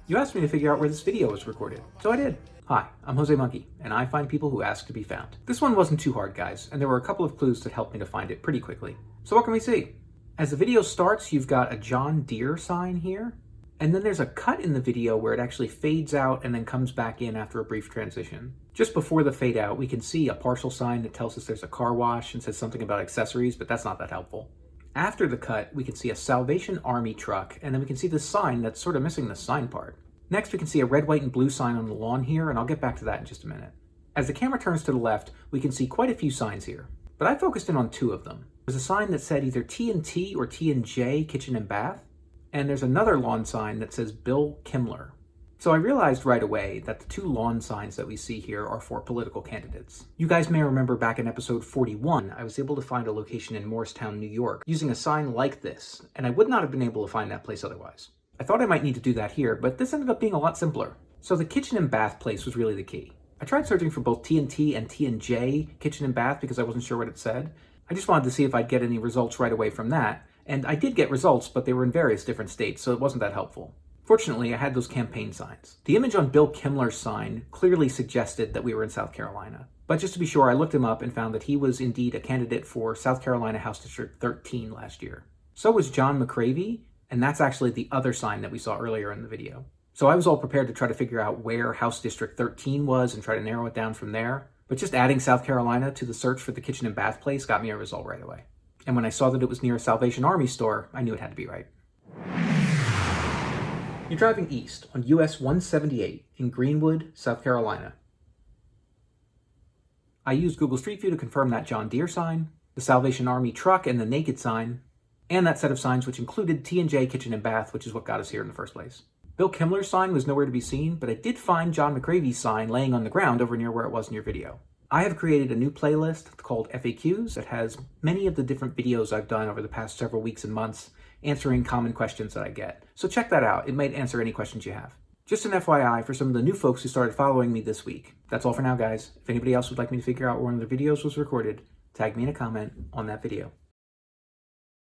You asked me to figure out where this video was recorded, so I did. Hi, I'm Jose Monkey, and I find people who ask to be found. This one wasn't too hard, guys, and there were a couple of clues that helped me to find it pretty quickly. So what can we see? As the video starts, you've got a John Deere sign here, and then there's a cut in the video where it actually fades out and then comes back in after a brief transition. Just before the fade out, we can see a partial sign that tells us there's a car wash and says something about accessories, but that's not that helpful. After the cut, we can see a Salvation Army truck, and then we can see this sign that's sort of missing the sign part. Next, we can see a red, white, and blue sign on the lawn here, and I'll get back to that in just a minute. As the camera turns to the left, we can see quite a few signs here, but I focused in on two of them. There's a sign that said either T&T or T&J Kitchen and Bath, and there's another lawn sign that says Bill Kimmler. So I realized right away that the two lawn signs that we see here are for political candidates. You guys may remember back in episode 41, I was able to find a location in Morristown, New York, using a sign like this, and I would not have been able to find that place otherwise. I thought I might need to do that here, but this ended up being a lot simpler. So the kitchen and bath place was really the key. I tried searching for both T&T and T&J Kitchen and Bath because I wasn't sure what it said. I just wanted to see if I'd get any results right away from that, and I did get results, but they were in various different states, so it wasn't that helpful. Fortunately, I had those campaign signs. The image on Bill Kimmler's sign clearly suggested that we were in South Carolina. But just to be sure, I looked him up and found that he was indeed a candidate for South Carolina House District 13 last year. So was John McCravey, and that's actually the other sign that we saw earlier in the video. So I was all prepared to try to figure out where House District 13 was and try to narrow it down from there. But just adding South Carolina to the search for the kitchen and bath place got me a result right away. And when I saw that it was near a Salvation Army store, I knew it had to be right. You're driving east on US 178 in Greenwood, South Carolina. I used Google Street View to confirm that John Deere sign, the Salvation Army truck and the naked sign, and that set of signs which included T&J Kitchen and Bath, which is what got us here in the first place. Bill Kimmler's sign was nowhere to be seen, but I did find John McCravey's sign laying on the ground over near where it was in your video. I have created a new playlist called FAQs that has many of the different videos I've done over the past several weeks and months answering common questions that I get. So check that out. It might answer any questions you have. Just an FYI for some of the new folks who started following me this week. That's all for now, guys. If anybody else would like me to figure out where one of the videos was recorded, tag me in a comment on that video.